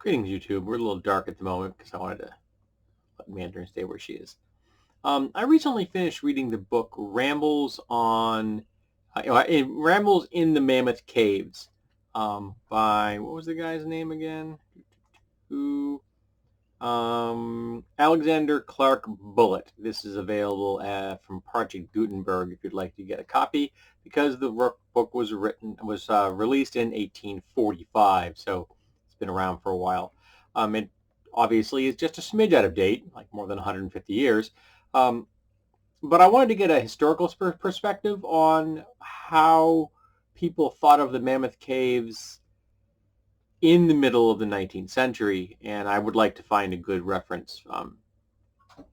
Greetings, YouTube. We're a little dark at the moment because I wanted to let Mandarin stay where she is. I recently finished reading the book Rambles in the Mammoth Caves by, what was the guy's name again? Alexander Clark Bullitt. This is available from Project Gutenberg if you'd like to get a copy, because the book was released in 1845, so it's been around for a while. It obviously is just a smidge out of date, like more than 150 years. But I wanted to get a historical perspective on how people thought of the Mammoth Caves in the middle of the 19th century, and I would like to find a good reference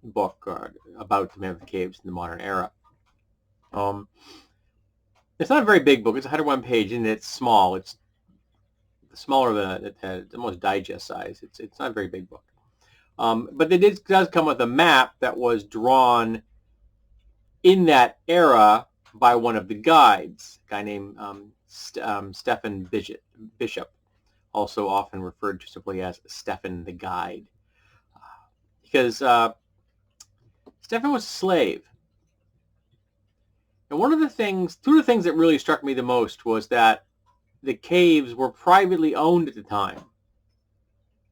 book about the Mammoth Caves in the modern era. It's not a very big book. It's 101 page, and it's small. It's smaller than it's almost digest size. It's not a very big book. But it does come with a map that was drawn in that era by one of the guides, a guy named Stephen Bishop, also often referred to simply as Stephen the Guide, because Stephen was a slave. And two of the things that really struck me the most was that the caves were privately owned at the time.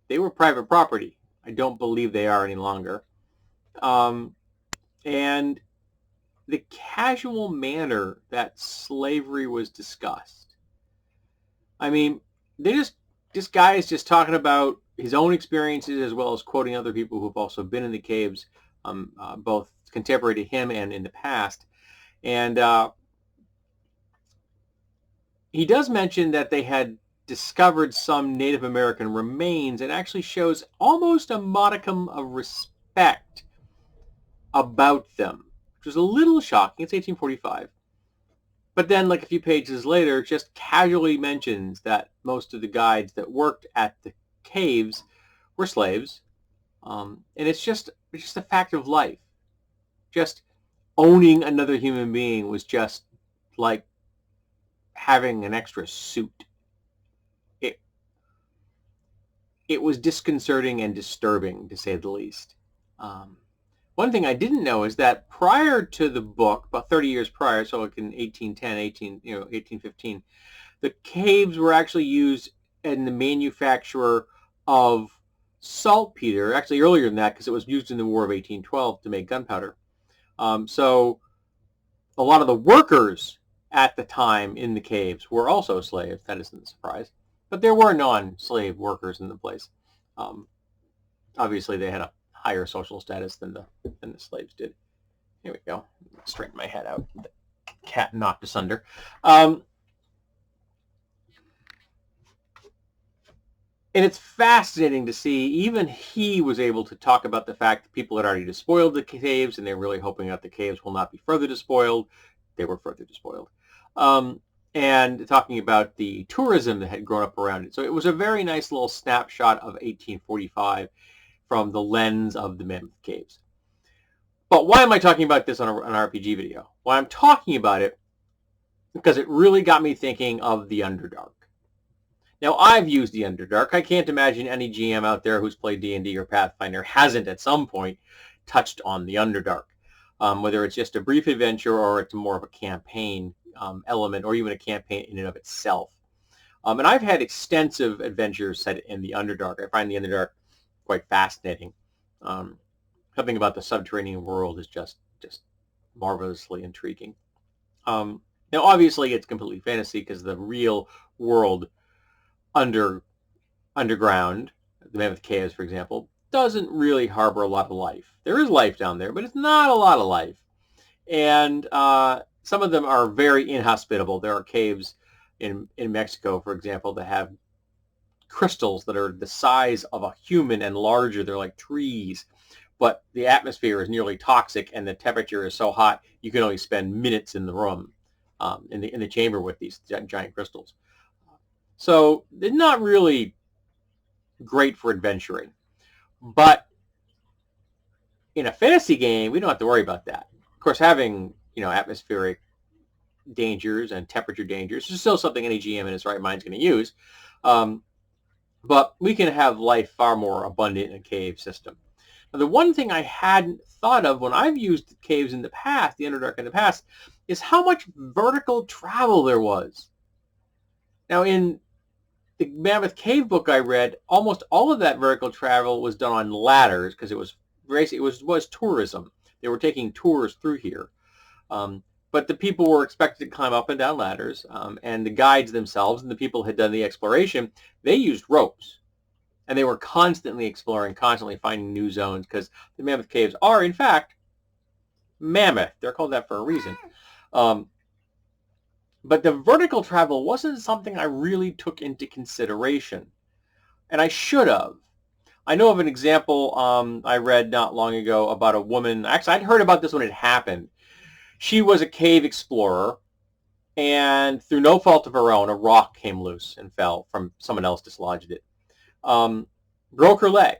They were private property. I don't believe they are any longer. And the casual manner that slavery was discussed. I mean, this guy is just talking about his own experiences as well as quoting other people who have also been in the caves, both contemporary to him and in the past. And he does mention that they had discovered some Native American remains, and actually shows almost a modicum of respect about them, which was a little shocking. It's 1845. But then, like a few pages later, just casually mentions that most of the guides that worked at the caves were slaves. And it's just a fact of life. Just owning another human being was just like having an extra suit. It was disconcerting and disturbing, to say the least. One thing I didn't know is that prior to the book, about 30 years prior, so like in 1815, the caves were actually used in the manufacture of saltpeter. Actually, earlier than that, because it was used in the War of 1812 to make gunpowder. So a lot of the workers at the time in the caves were also slaves. That isn't a surprise. But there were non-slave workers in the place. Obviously, they had a higher social status than the slaves did. Here we go. Straighten my head out. The cat knocked asunder. And it's fascinating to see, even he was able to talk about the fact that people had already despoiled the caves, and they're really hoping that the caves will not be further despoiled. They were further despoiled. And talking about the tourism that had grown up around it. So it was a very nice little snapshot of 1845 from the lens of the Mammoth Caves. But why am I talking about this on an RPG video? Well, I'm talking about it because it really got me thinking of the Underdark. Now, I've used the Underdark. I can't imagine any GM out there who's played D&D or Pathfinder hasn't at some point touched on the Underdark. Whether it's just a brief adventure or it's more of a campaign element, or even a campaign in and of itself. And I've had extensive adventures set in the Underdark. I find the Underdark quite fascinating. Something about the subterranean world is just marvelously intriguing. Now, obviously, it's completely fantasy because the real world underground, the Mammoth Caves, for example, doesn't really harbor a lot of life. There is life down there, but it's not a lot of life. And some of them are very inhospitable. There are caves in Mexico, for example, that have crystals that are the size of a human and larger. They're like trees. But the atmosphere is nearly toxic, and the temperature is so hot you can only spend minutes in the room, in the chamber with these giant crystals. So they're not really great for adventuring. But in a fantasy game, we don't have to worry about that. Of course, having atmospheric dangers and temperature dangers is still something any GM in his right mind is going to use. But we can have life far more abundant in a cave system. Now, the one thing I hadn't thought of when I've used caves in the past, the Underdark in the past, is how much vertical travel there was. Now, in the Mammoth Cave book I read, almost all of that vertical travel was done on ladders because it was tourism. They were taking tours through here. Um, but the people were expected to climb up and down ladders, and the guides themselves and the people who had done the exploration, they used ropes. And they were constantly exploring, constantly finding new zones because the Mammoth Caves are, in fact, mammoth. They're called that for a reason. Um, but the vertical travel wasn't something I really took into consideration, and I should have. I know of an example I read not long ago about a woman. Actually, I'd heard about this when it happened. She was a cave explorer, and through no fault of her own, a rock came loose and fell from someone else dislodged it. Um, Broke her leg.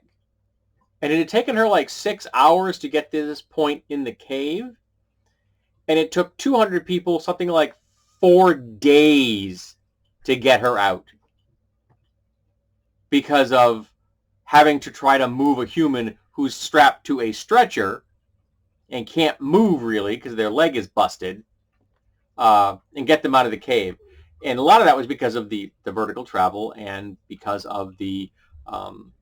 And it had taken her like 6 hours to get to this point in the cave. And it took 200 people something like 4 days to get her out because of having to try to move a human who's strapped to a stretcher and can't move really because their leg is busted, and get them out of the cave. And a lot of that was because of the vertical travel and because of the um,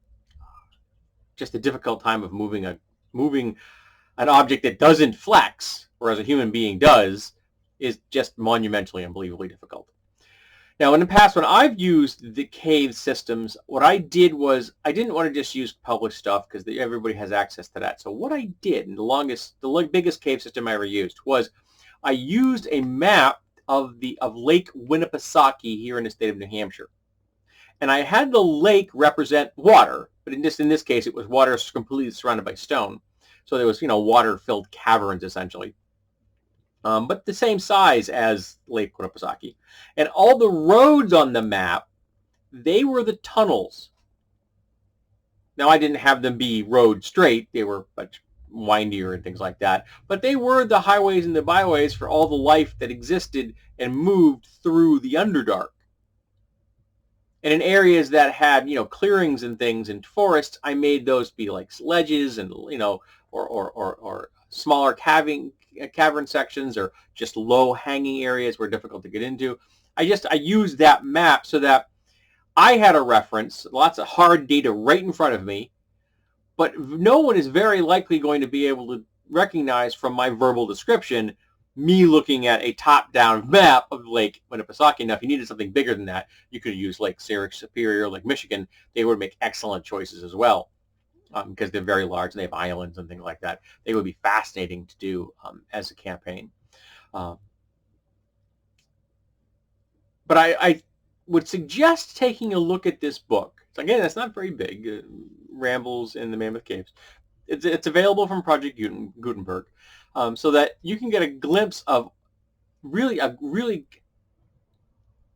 just the difficult time of moving an object that doesn't flex, whereas a human being does, is just monumentally, unbelievably difficult. Now, in the past, when I've used the cave systems, what I did was I didn't want to just use published stuff because everybody has access to that. So what I did, and the biggest cave system I ever used, was I used a map of Lake Winnipesaukee here in the state of New Hampshire. And I had the lake represent water, but in this case, it was water completely surrounded by stone. So there was, water-filled caverns, essentially. But the same size as Lake Winnipesaukee. And all the roads on the map, they were the tunnels. Now, I didn't have them be road straight. They were much windier and things like that. But they were the highways and the byways for all the life that existed and moved through the Underdark. And in areas that had, clearings and things and forests, I made those be like ledges and, or smaller cavern sections or just low hanging areas were difficult to get into. I used that map so that I had a reference, lots of hard data right in front of me, but no one is very likely going to be able to recognize from my verbal description me looking at a top-down map of Lake Winnipesaukee. Now, if you needed something bigger than that, you could use Lake Superior, Lake Michigan. They would make excellent choices as well because they're very large and they have islands and things like that. They would be fascinating to do as a campaign. But I would suggest taking a look at this book. So again, it's not very big. Rambles in the Mammoth Caves. It's available from Project Gutenberg, so that you can get a glimpse of a really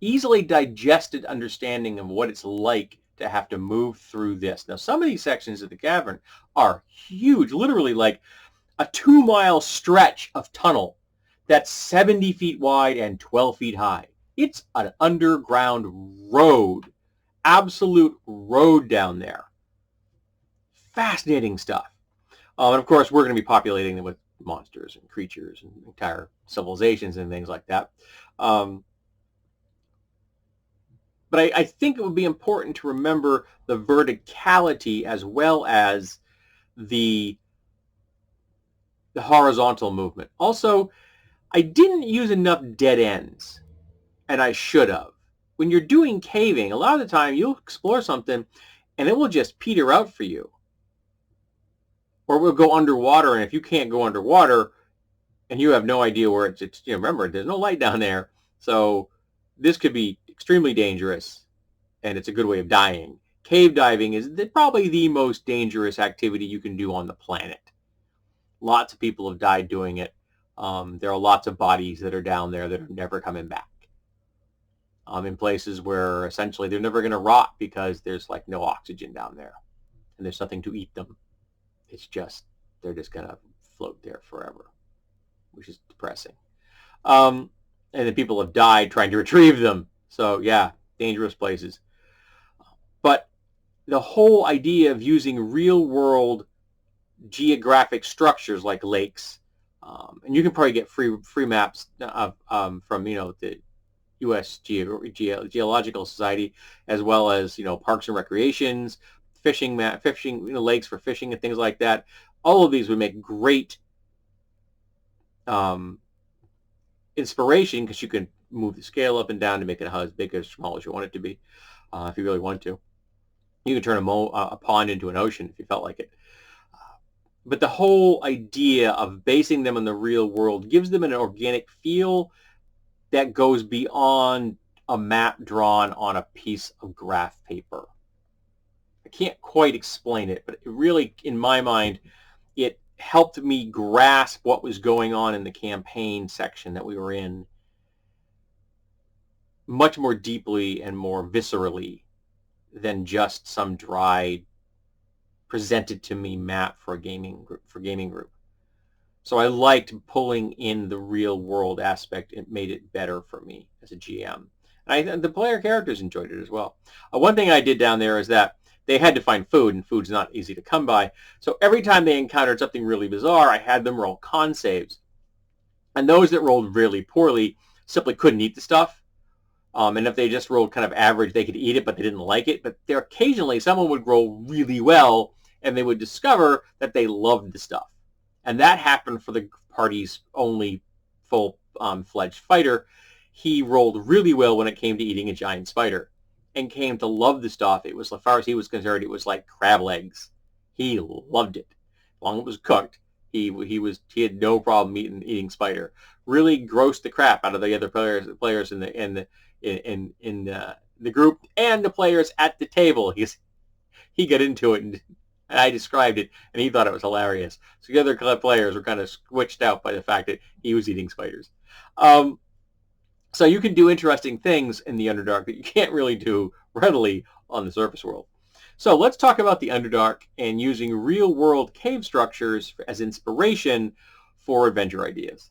easily digested understanding of what it's like to have to move through this. Now, some of these sections of the cavern are huge, literally like a 2-mile stretch of tunnel that's 70 feet wide and 12 feet high. It's an underground road, absolute road down there. Fascinating stuff. And of course, we're going to be populating them with monsters and creatures and entire civilizations and things like that. But I think it would be important to remember the verticality as well as the horizontal movement. Also, I didn't use enough dead ends, and I should have. When you're doing caving, a lot of the time you'll explore something and it will just peter out for you. Or we'll go underwater, and if you can't go underwater and you have no idea where it's remember, there's no light down there. So this could be extremely dangerous, and it's a good way of dying. Cave diving is probably the most dangerous activity you can do on the planet. Lots of people have died doing it. There are lots of bodies that are down there that are never coming back. In places where essentially they're never going to rot because there's like no oxygen down there and there's nothing to eat them. It's just, they're just going to float there forever, which is depressing. And then people have died trying to retrieve them. So yeah, dangerous places. But the whole idea of using real world geographic structures like lakes, and you can probably get free maps from the U.S. Geological Society, as well as Parks and Recreations, fishing lakes for fishing and things like that. All of these would make great inspiration, because you can move the scale up and down to make it as big or small as you want it to be, if you really want to. You can turn a pond into an ocean if you felt like it. But the whole idea of basing them in the real world gives them an organic feel that goes beyond a map drawn on a piece of graph paper. I can't quite explain it, but it really, in my mind, it helped me grasp what was going on in the campaign section that we were in much more deeply and more viscerally than just some dry presented to me map for a gaming group. So I liked pulling in the real world aspect. It made it better for me as a GM. And the player characters enjoyed it as well. One thing I did down there is that they had to find food, and food's not easy to come by. So every time they encountered something really bizarre, I had them roll con saves. And those that rolled really poorly simply couldn't eat the stuff. And if they just rolled kind of average, they could eat it, but they didn't like it. But there occasionally someone would roll really well, and they would discover that they loved the stuff. And that happened for the party's only full-fledged fighter. He rolled really well when it came to eating a giant spider, and came to love the stuff. It was, as far as he was concerned, it was like crab legs. He loved it. As long as it was cooked, he had no problem eating spider. Really grossed the crap out of the other players in the group and the players at the table. He got into it, and I described it, and he thought it was hilarious. So the other players were kind of squished out by the fact that he was eating spiders. So you can do interesting things in the Underdark that you can't really do readily on the surface world. So let's talk about the Underdark and using real-world cave structures as inspiration for adventure ideas.